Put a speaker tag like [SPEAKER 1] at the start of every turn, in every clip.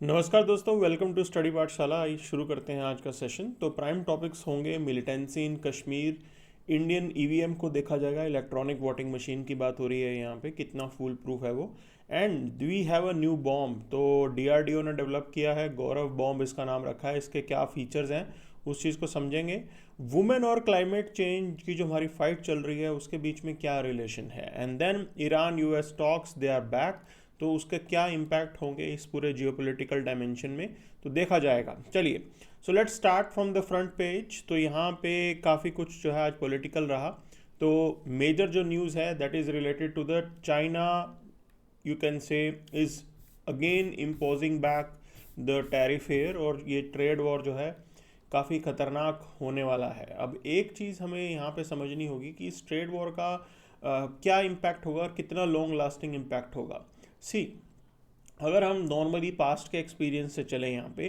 [SPEAKER 1] नमस्कार दोस्तों, welcome to study पाठशाला। आइए शुरू करते हैं आज का सेशन। तो प्राइम टॉपिक्स होंगे मिलिटेंसी इन कश्मीर, इंडियन ईवीएम को देखा जाएगा, इलेक्ट्रॉनिक वोटिंग मशीन की बात हो रही है यहाँ पे, कितना फूल प्रूफ है वो। And we have a new bomb, तो डीआरडीओ ने डेवलप किया है, गौरव बॉम्ब इसका नाम रखा है। इसके क्या फीचर्स हैं उस चीज़ को समझेंगे। वुमेन और क्लाइमेट चेंज की जो हमारी फाइट चल रही है उसके बीच में क्या रिलेशन है। And then Iran US talks, they are back, तो उसके क्या इम्पैक्ट होंगे इस पूरे जियोपॉलिटिकल डायमेंशन में, तो देखा जाएगा। चलिए, so let's start from the front page. तो यहाँ पे काफ़ी कुछ जो है आज पॉलिटिकल रहा। तो मेजर जो न्यूज़ है that is related to the China, you can say, is again imposing back the tariff fair, और ये ट्रेड वॉर जो है काफ़ी ख़तरनाक होने वाला है। अब एक चीज़ हमें यहाँ पे समझनी होगी कि इस ट्रेड वॉर का क्या इम्पैक्ट होगा और कितना लॉन्ग लास्टिंग इम्पैक्ट होगा। सी, अगर हम नॉर्मली पास्ट के एक्सपीरियंस से चले यहाँ पे,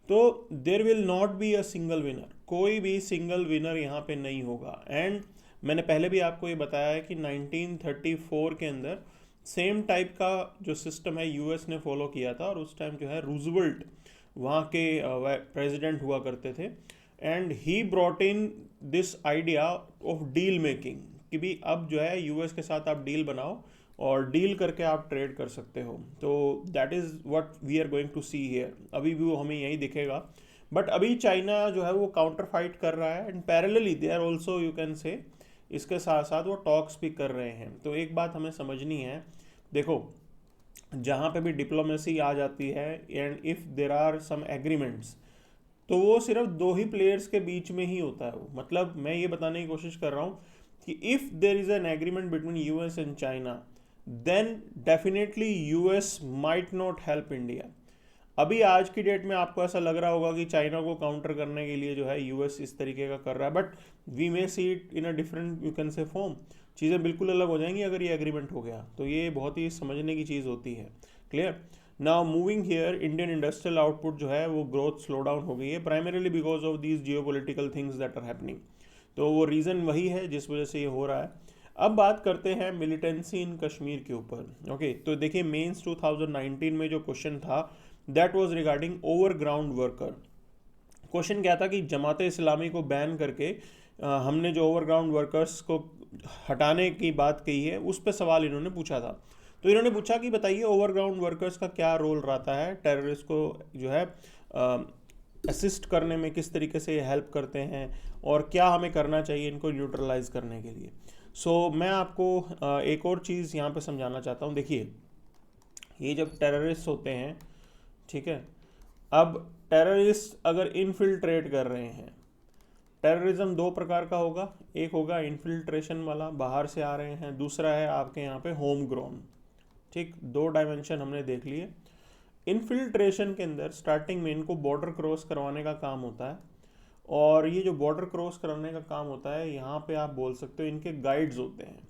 [SPEAKER 1] तो there will not be a single winner, कोई भी सिंगल विनर यहाँ पे नहीं होगा। एंड मैंने पहले भी आपको ये बताया है कि 1934 के अंदर सेम टाइप का जो सिस्टम है यूएस ने फॉलो किया था, और उस टाइम जो है रूजवेल्ट वहाँ के प्रेसिडेंट हुआ करते थे। And he brought in this idea of deal making, कि भी अब जो है यूएस के साथ आप डील बनाओ और डील करके आप ट्रेड कर सकते हो। तो that is what we are going to see here. अभी भी वो हमें यही दिखेगा, बट अभी चाइना जो है वो काउंटर फाइट कर रहा है, and parallelly they are also, you can say, इसके साथ साथ वो टॉक्स भी कर रहे हैं। तो एक बात हमें समझनी है, देखो, जहाँ पे भी डिप्लोमेसी आ जाती है and if there are some agreements, तो वो सिर्फ दो ही प्लेयर्स के बीच में ही होता है। वो मतलब मैं ये बताने की कोशिश कर रहा हूँ कि if there is an agreement between US and China, then definitely US might not help India. अभी आज की डेट में आपको ऐसा लग रहा होगा कि चाइना को काउंटर करने के लिए जो है यूएस इस तरीके का कर रहा है, but we may see it in a different, you can say, form. चीज़ें बिल्कुल अलग हो जाएंगी अगर ये एग्रीमेंट हो गया, तो ये बहुत ही समझने की चीज़ होती है। Clear. Now moving here, Indian industrial output जो है वो ग्रोथ स्लो डाउन हो गई है, primarily because of these geo political things that are happening. तो वो रीज़न वही है जिस वजह से ये हो रहा है। अब बात करते हैं मिलिटेंसी इन कश्मीर के ऊपर। ओके, तो देखिए, मेंस 2019 में जो क्वेश्चन था that was regarding overground worker. Question क्या था कि जमात इस्लामी को बैन करके हमने जो ओवरग्राउंड वर्कर्स को हटाने की बात कही है, उस पर सवाल इन्होंने पूछा था। तो इन्होंने पूछा कि बताइए ओवरग्राउंड वर्कर्स का क्या रोल रहता है, टेररिस्ट को जो है असिस्ट करने में, किस तरीके से ये हेल्प करते हैं, और क्या हमें करना चाहिए इनको न्यूट्रलाइज करने के लिए। मैं आपको एक और चीज़ यहाँ पे समझाना चाहता हूँ। देखिए, ये जब टेररिस्ट होते हैं, ठीक है, अब टेररिस्ट अगर इनफिल्ट्रेट कर रहे हैं, टेररिज्म दो प्रकार का होगा। एक होगा इनफिल्ट्रेशन वाला, बाहर से आ रहे हैं, दूसरा है आपके यहाँ पे होम ग्रोन। ठीक, दो डायमेंशन हमने देख लिए। इनफिल्ट्रेशन के अंदर स्टार्टिंग में इनको बॉर्डर क्रॉस करवाने का काम होता है, और ये जो बॉर्डर क्रॉस कराने का काम होता है, यहाँ पे आप बोल सकते हो इनके गाइड्स होते हैं।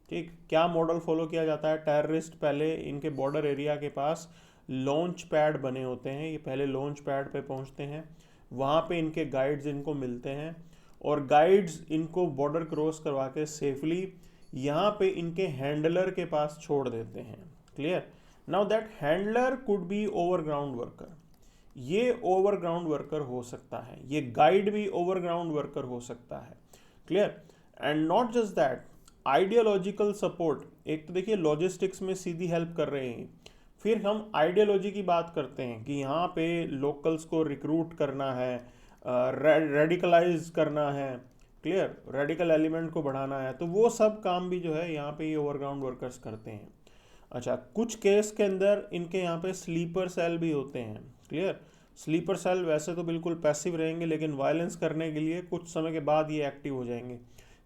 [SPEAKER 1] ठीक, क्या मॉडल फॉलो किया जाता है, टेररिस्ट पहले इनके बॉर्डर एरिया के पास लॉन्च पैड बने होते हैं, ये पहले लॉन्च पैड पे पहुंचते हैं, वहाँ पे इनके गाइड्स इनको मिलते हैं, और गाइड्स इनको बॉर्डर क्रॉस करवा के सेफली यहाँ पे इनके हैंडलर के पास छोड़ देते हैं। Clear. Now that handler could be overground worker, ये ओवरग्राउंड वर्कर हो सकता है, ये गाइड भी ओवरग्राउंड वर्कर हो सकता है। Clear. And not just that, ideological support, एक तो देखिए लॉजिस्टिक्स में सीधी हेल्प कर रहे हैं, फिर हम आइडियोलॉजी की बात करते हैं कि यहाँ पे लोकल्स को रिक्रूट करना है, रेडिकलाइज करना है, क्लियर, रेडिकल एलिमेंट को बढ़ाना है, तो वो सब काम भी जो है यहाँ पे ये ओवरग्राउंड वर्कर्स करते हैं। अच्छा, कुछ केस के अंदर इनके यहाँ पे स्लीपर सेल भी होते हैं। क्लियर। स्लीपर सेल वैसे तो बिल्कुल पैसिव रहेंगे, लेकिन वायलेंस करने के लिए कुछ समय के बाद ये एक्टिव हो जाएंगे।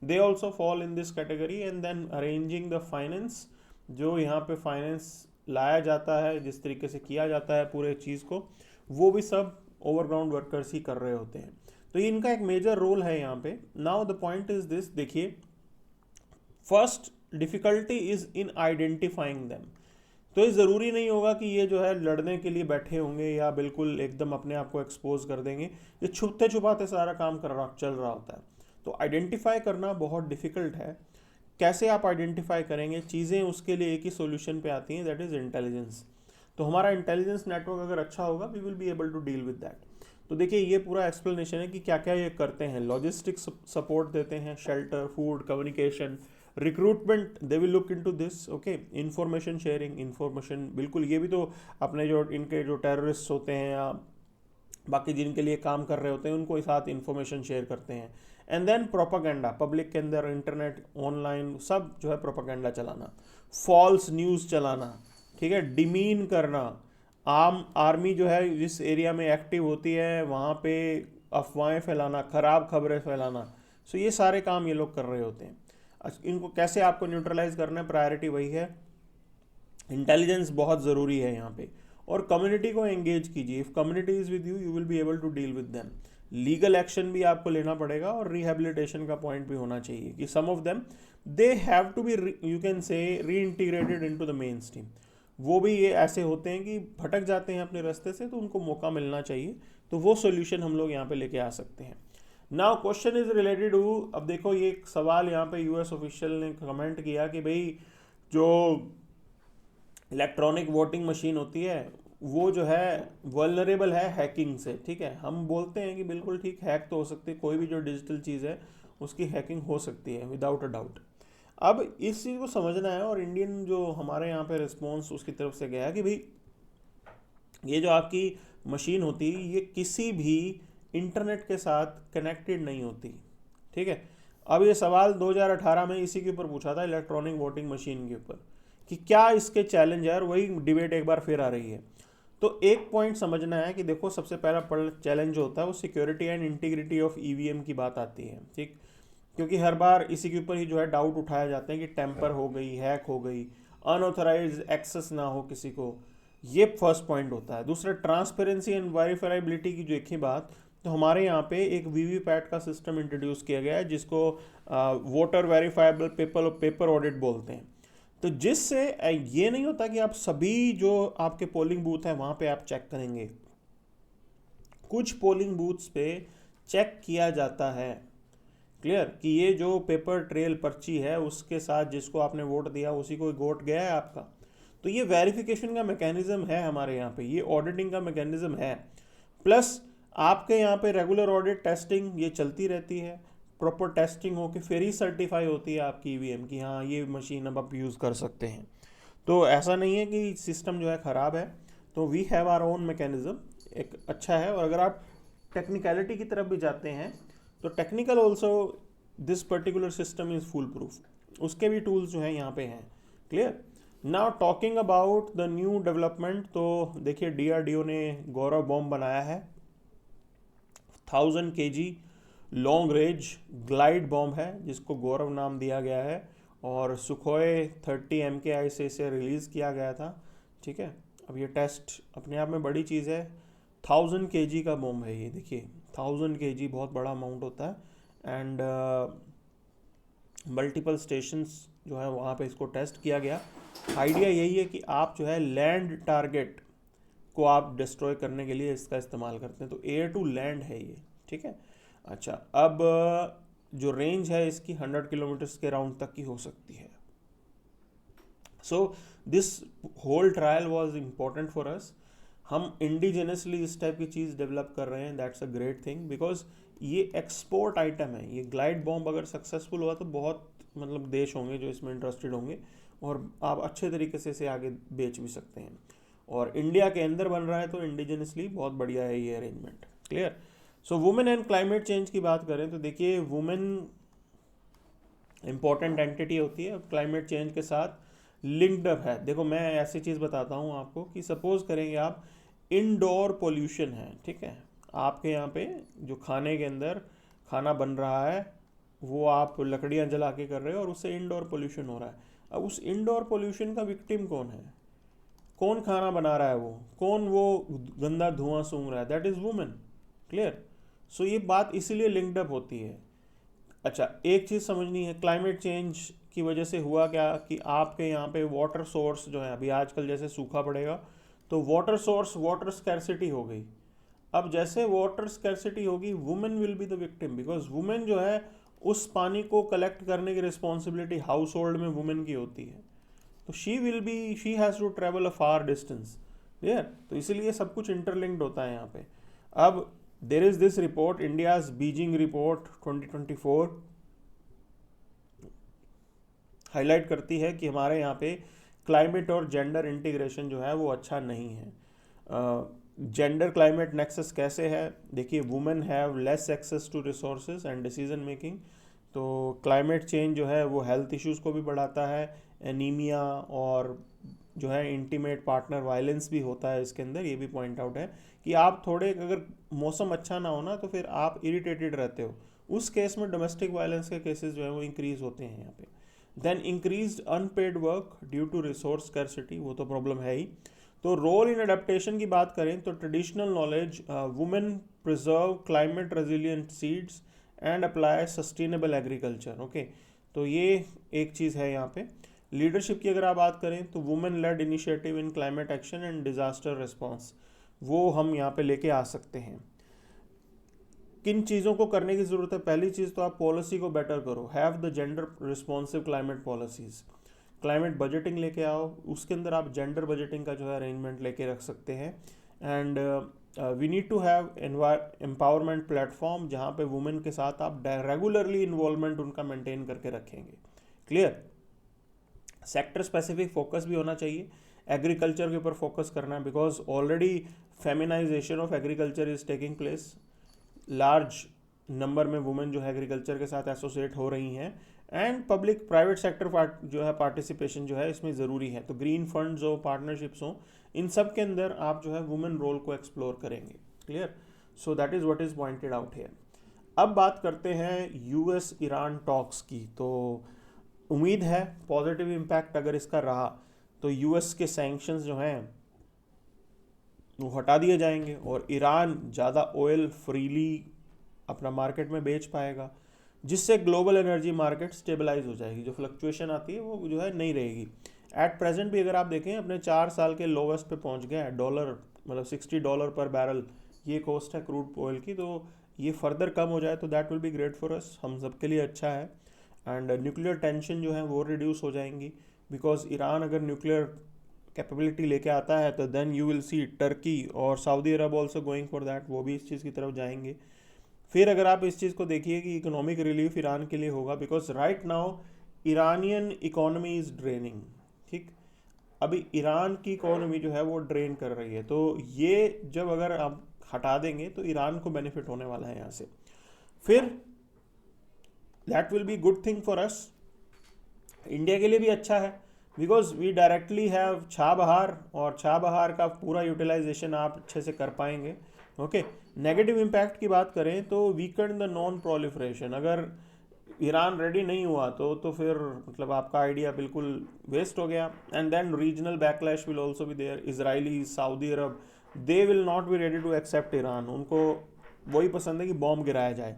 [SPEAKER 1] They also fall in this category. And then arranging the finance, जो यहाँ पे फाइनेंस लाया जाता है, जिस तरीके से किया जाता है पूरे चीज़ को, वो भी सब ओवरग्राउंड वर्कर्स ही कर रहे होते हैं। तो ये इनका एक मेजर रोल है यहाँ पे। Now the point is this, देखिए, first difficulty is in identifying them. तो ये ज़रूरी नहीं होगा कि ये जो है लड़ने के लिए बैठे होंगे या बिल्कुल एकदम अपने आप को एक्सपोज कर देंगे, ये छुपते छुपाते सारा काम चल रहा होता है। तो आइडेंटिफाई करना बहुत डिफ़िकल्ट है। कैसे आप आइडेंटिफाई करेंगे चीज़ें, उसके लिए एक ही सॉल्यूशन पे आती हैं, दैट इज़ इंटेलिजेंस। तो हमारा इंटेलिजेंस नेटवर्क अगर अच्छा होगा we will be able to deal with that. तो देखिए ये पूरा एक्सप्लेनेशन है कि क्या क्या ये करते हैं। लॉजिस्टिक्स सपोर्ट देते हैं, shelter, food, communication, recruitment, they will look into this. Okay, information sharing, information बिल्कुल, ये भी तो अपने जो इनके जो टेररिस्ट होते हैं या बाकी जिनके लिए काम कर रहे होते हैं उनको साथ इंफॉर्मेशन शेयर करते हैं। एंड देन प्रोपागेंडा, पब्लिक के अंदर इंटरनेट, ऑनलाइन सब जो है प्रोपागेंडा चलाना, फॉल्स न्यूज़ चलाना, ठीक है, डिमीन करना। आम आर्मी जो है जिस एरिया में एक्टिव होती है वहाँ पे अफवाहें फैलाना, ख़राब खबरें फैलाना। सो ये सारे काम ये लोग कर रहे होते हैं। इनको कैसे आपको न्यूट्रलाइज करना है, प्रायोरिटी वही है। इंटेलिजेंस बहुत ज़रूरी है यहाँ पे। और कम्युनिटी को एंगेज कीजिए। If community is with you, you will be able to deal with them. Legal action भी आपको लेना पड़ेगा और रिहेबिलिटेशन का पॉइंट भी होना चाहिए कि some of them they have to be, you can say, reintegrated into the mainstream. वो भी ये ऐसे होते हैं कि भटक जाते हैं अपने रास्ते से, तो उनको मौका मिलना चाहिए। तो वो सोल्यूशन हम लोग यहाँ पे लेके आ सकते हैं। Now question is related to, अब देखो ये एक सवाल यहाँ पे यूएस ऑफिशियल ने कमेंट किया कि भाई जो इलेक्ट्रॉनिक वोटिंग मशीन होती है वो जो है वल्नरेबल है हैकिंग से। ठीक है, हम बोलते हैं कि बिल्कुल ठीक, हैक तो हो सकती है, कोई भी जो डिजिटल चीज़ है उसकी हैकिंग हो सकती है विदाउट अ डाउट। अब इस चीज़ को समझना है, और इंडियन जो हमारे यहाँ पे रिस्पॉन्स उसकी तरफ से गया कि भाई ये जो आपकी मशीन होती है ये किसी भी इंटरनेट के साथ कनेक्टेड नहीं होती। ठीक है, अब ये सवाल 2018 में इसी के ऊपर पूछा था, इलेक्ट्रॉनिक वोटिंग मशीन के ऊपर, कि क्या इसके चैलेंज है, और वही डिबेट एक बार फिर आ रही है। तो एक पॉइंट समझना है कि देखो सबसे पहला चैलेंज जो होता है वो security and integrity of EVM की बात आती है। ठीक, क्योंकि हर बार इसी के ऊपर ही जो है डाउट उठाया जाते हैं कि टेम्पर हो गई, हैक हो गई, अनऑथराइज एक्सेस ना हो किसी को। ये फर्स्ट पॉइंट होता है। दूसरा, ट्रांसपेरेंसी एंड वेरीफाइबिलिटी की जो एक ही बात, तो हमारे यहाँ पे एक वीवीपैट का सिस्टम इंट्रोड्यूस किया गया है जिसको वोटर वेरीफाइबल पेपर ऑडिट बोलते हैं। तो जिससे ये नहीं होता कि आप सभी जो आपके पोलिंग बूथ हैं वहाँ पे आप चेक करेंगे, कुछ पोलिंग बूथ्स पे चेक किया जाता है, क्लियर, कि ये जो पेपर ट्रेल पर्ची है उसके साथ जिसको आपने वोट दिया उसी को वोट गया है आपका। तो ये वेरिफिकेशन का मैकेनिज्म है हमारे यहाँ पे, ये ऑडिटिंग का मैकेनिज्म है। प्लस आपके यहाँ पे रेगुलर ऑडिट टेस्टिंग ये चलती रहती है, प्रॉपर टेस्टिंग हो के फिर ही सर्टिफाई होती है आपकी ईवीएम की, हाँ ये मशीन अब आप यूज़ कर सकते हैं। तो ऐसा नहीं है कि सिस्टम जो है ख़राब है। तो we have our own mechanism, एक अच्छा है। और अगर आप टेक्निकलिटी की तरफ भी जाते हैं तो technical also this particular system is full proof, उसके भी टूल्स जो है यहाँ पे हैं, clear. Now talking about the new development, तो देखिए डीआरडीओ ने गौरव बॉम्ब बनाया है, 1000 kg long range glide bomb है जिसको गौरव नाम दिया गया है, और सुखोई 30 MKI से इसे रिलीज़ किया गया था। ठीक है, अब ये टेस्ट अपने आप में बड़ी चीज़ है। 1000 kg का बॉम्ब है ये, देखिए 1000 kg बहुत बड़ा अमाउंट होता है। एंड मल्टीपल स्टेशंस जो है वहाँ पे इसको टेस्ट किया गया। आइडिया यही है कि आप जो है लैंड टारगेट को आप डिस्ट्रॉय करने के लिए इसका इस्तेमाल करते हैं, तो एयर टू लैंड है ये। ठीक है, अच्छा, अब जो रेंज है इसकी 100 किलोमीटर्स के राउंड तक की हो सकती है। So this whole trial was important for us. हम इंडिजिनसली इस टाइप की चीज़ डेवलप कर रहे हैं, that's a great thing, because ये एक्सपोर्ट आइटम है। ये ग्लाइड बॉम्ब अगर सक्सेसफुल हुआ तो बहुत मतलब देश होंगे जो इसमें इंटरेस्टेड होंगे, और आप अच्छे तरीके से इसे आगे बेच भी सकते हैं। और इंडिया के अंदर बन रहा है तो इंडिजिनसली बहुत बढ़िया है ये arrangement, clear. So women and climate change की बात करें तो देखिए वुमेन इंपॉर्टेंट एंटिटी होती है, क्लाइमेट चेंज के साथ लिंक्ड अप है। देखो मैं ऐसी चीज़ बताता हूँ आपको कि सपोज करेंगे आप इंडोर पोल्यूशन है, ठीक है, आपके यहाँ पे जो खाने के अंदर खाना बन रहा है वो आप लकड़ियाँ जला के कर रहे हो और उससे इंडोर पोल्यूशन हो रहा है। अब उस इंडोर पोल्यूशन का विक्टिम कौन है, कौन खाना बना रहा है, वो कौन वो गंदा धुआं सूंघ रहा है, दैट इज़ वुमेन, क्लियर। सो ये बात इसीलिए लिंक्ड अप होती है। अच्छा, एक चीज़ समझनी है, क्लाइमेट चेंज की वजह से हुआ क्या कि आपके यहाँ पे वाटर सोर्स जो है, अभी आजकल जैसे सूखा पड़ेगा तो वाटर सोर्स, वाटर स्कैरसिटी हो गई। अब जैसे वाटर स्कैरसिटी होगी women will be the victim, because women जो है उस पानी को कलेक्ट करने की रिस्पॉन्सिबिलिटी हाउस होल्ड में वुमेन की होती है। तो she has to travel a far distance clear. तो इसीलिए सब कुछ इंटरलिंक्ड होता है यहाँ पे। अब there is this report, India's Beijing report 2024 highlight करती है कि हमारे यहाँ पे क्लाइमेट और जेंडर इंटीग्रेशन जो है वो अच्छा नहीं है। जेंडर क्लाइमेट नेक्सस कैसे है, देखिए, women have less access to resources and decision making. तो क्लाइमेट चेंज जो है वो हेल्थ इश्यूज को भी बढ़ाता है, एनीमिया और जो है इंटीमेट पार्टनर वायलेंस भी होता है इसके अंदर। ये भी पॉइंट आउट है कि आप थोड़े, अगर मौसम अच्छा ना हो ना तो फिर आप इरिटेटेड रहते हो, उस केस में डोमेस्टिक वायलेंस के केसेस जो है वो इंक्रीज होते हैं यहाँ पे। Then increased unpaid work due to resource scarcity, वो तो प्रॉब्लम है ही। तो रोल इन अडेप्टेशन की बात करें तो traditional knowledge, women preserve climate resilient seeds and apply sustainable agriculture. Okay, तो ये एक चीज़ है यहाँ पे। लीडरशिप की अगर आप बात करें तो women lead initiative in climate action and disaster response, वो हम यहाँ पे लेके आ सकते हैं। किन चीज़ों को करने की ज़रूरत है, पहली चीज़ तो आप पॉलिसी को बेटर करो, have the gender responsive climate policies. Climate budgeting लेके आओ, उसके अंदर आप जेंडर बजटिंग का जो है अरेंजमेंट लेके रख सकते हैं। And we need to have empowerment platform जहाँ पे वुमेन के साथ आप रेगुलरली इन्वॉल्वमेंट उनका मेंटेन करके रखेंगे। क्लियर। सेक्टर स्पेसिफिक फोकस भी होना चाहिए, एग्रीकल्चर के ऊपर फोकस करना है, because already feminization of agriculture is taking place. Large number में वुमेन जो है एग्रीकल्चर के साथ एसोसिएट हो रही हैं, एंड पब्लिक प्राइवेट सेक्टर जो है पार्टिसिपेशन जो है इसमें ज़रूरी है। तो ग्रीन फंड्स हो, पार्टनरशिप्स हो, इन सब के अंदर आप जो है वुमेन रोल को एक्सप्लोर करेंगे। Clear. So that is what is pointed out here. अब बात करते हैं यूएस ईरान टॉक्स की। तो उम्मीद है पॉजिटिव इम्पैक्ट अगर इसका रहा तो यूएस के सैंक्शंस जो हैं वो हटा दिए जाएंगे और ईरान ज़्यादा ऑयल फ्रीली अपना मार्केट में बेच पाएगा, जिससे ग्लोबल एनर्जी मार्केट स्टेबलाइज हो जाएगी। जो फ्लक्चुएशन आती है वो जो है नहीं रहेगी। एट प्रेजेंट भी अगर आप देखें अपने 4 साल के लोवेस्ट पे पहुंच गया है, डॉलर मतलब $60 पर बैरल ये कॉस्ट है क्रूड ऑयल की। तो ये फर्दर कम हो जाए तो that will be great for us, हम सबके लिए अच्छा है। एंड न्यूक्लियर टेंशन जो है वो रिड्यूस हो जाएंगी, बिकॉज ईरान अगर न्यूक्लियर कैपेबिलिटी लेके आता है तो then you will see Turkey और Saudi Arab also going for that, वो भी इस चीज़ की तरफ जाएंगे। फिर अगर आप इस चीज़ को देखिए कि इकोनॉमिक रिलीफ ईरान के लिए होगा, because right now Iranian economy is draining. ठीक, अभी ईरान की इकोनॉमी जो है वो ड्रेन कर रही है, तो ये जब अगर आप हटा देंगे तो ईरान को बेनिफिट होने वाला है यहाँ से। फिर that will be good thing for us, India के लिए भी अच्छा है, because we directly have Chabahar, और छाबहार का पूरा यूटिलाइजेशन आप अच्छे से कर पाएंगे। ओके। नेगेटिव इम्पैक्ट की बात करें तो वीकन द नॉन प्रोलिफरेशन, अगर ईरान रेडी नहीं हुआ तो फिर मतलब आपका आइडिया बिल्कुल वेस्ट हो गया। And then regional backlash will also be there, Israeli, Saudi Arab, they will not be ready to accept Iran, उनको वही पसंद है कि बॉम्ब गिराया जाए।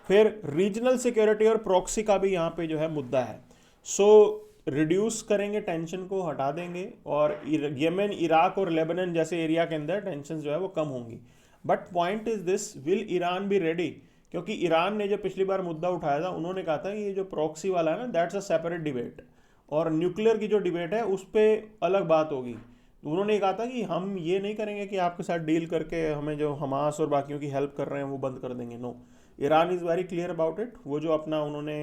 [SPEAKER 1] फिर रीजनल सिक्योरिटी और प्रॉक्सी का भी यहाँ पे जो है मुद्दा है। सो रिड्यूस करेंगे, टेंशन को हटा देंगे, और येमेन, इराक और लेबनान जैसे एरिया के अंदर टेंशन जो है वो कम होंगी। But point is this, will Iran be ready? क्योंकि ईरान ने जो पिछली बार मुद्दा उठाया था, उन्होंने कहा था कि ये जो प्रॉक्सी वाला है ना, दैट्स अ सेपरेट डिबेट, और न्यूक्लियर की जो डिबेट है उस पर अलग बात होगी। उन्होंने कहा था कि हम ये नहीं करेंगे कि आपके साथ डील करके हमें जो हमास और बाकियों की हेल्प कर रहे हैं वो बंद कर देंगे। No, Iran is very clear about it. वो जो अपना उन्होंने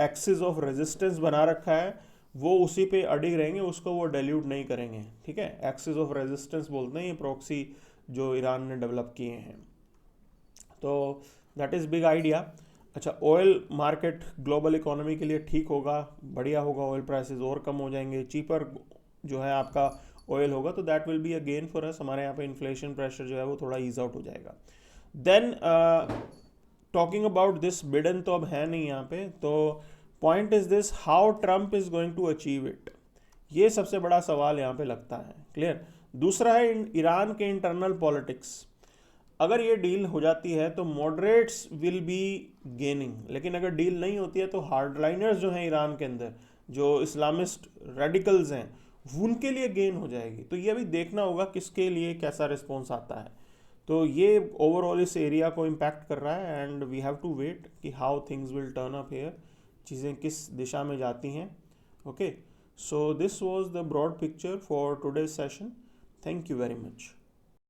[SPEAKER 1] एक्सिस ऑफ रेजिस्टेंस बना रखा है वो उसी पे अडिग रहेंगे, उसको वो डाइल्यूट नहीं करेंगे। ठीक है, एक्सिस ऑफ रेजिस्टेंस बोलते हैं ये प्रॉक्सी जो ईरान ने डेवलप किए हैं। तो दैट इज़ बिग आइडिया। अच्छा, ऑयल मार्केट ग्लोबल इकोनॉमी के लिए ठीक होगा, बढ़िया होगा, ऑयल प्राइसेस और कम हो जाएंगे, चीपर जो है आपका ऑयल होगा, तो that will be a gain for us. हमारे यहाँ पे इन्फ्लेशन प्रेशर जो है वो थोड़ा ईज आउट हो जाएगा। Then talking about this, Biden तो अब है नहीं यहाँ पे, तो point is this, how Trump is going to achieve it, ये सबसे बड़ा सवाल यहाँ पे लगता है। क्लियर। दूसरा है ईरान के इंटरनल पॉलिटिक्स। अगर ये डील हो जाती है तो मॉडरेट्स विल बी गेनिंग, लेकिन अगर डील नहीं होती है तो हार्डलाइनर्स जो हैं ईरान के अंदर, जो इस्लामिस्ट रेडिकल्स हैं, उनके लिए गेन हो जाएगी। तो ये अभी देखना होगा किसके लिए कैसा रिस्पॉन्स आता है। तो ये ओवरऑल इस एरिया को इम्पैक्ट कर रहा है, and we have to wait कि how things will turn up here, चीज़ें किस दिशा में जाती हैं। Okay, so this was the broad picture for today's session. Thank you very much.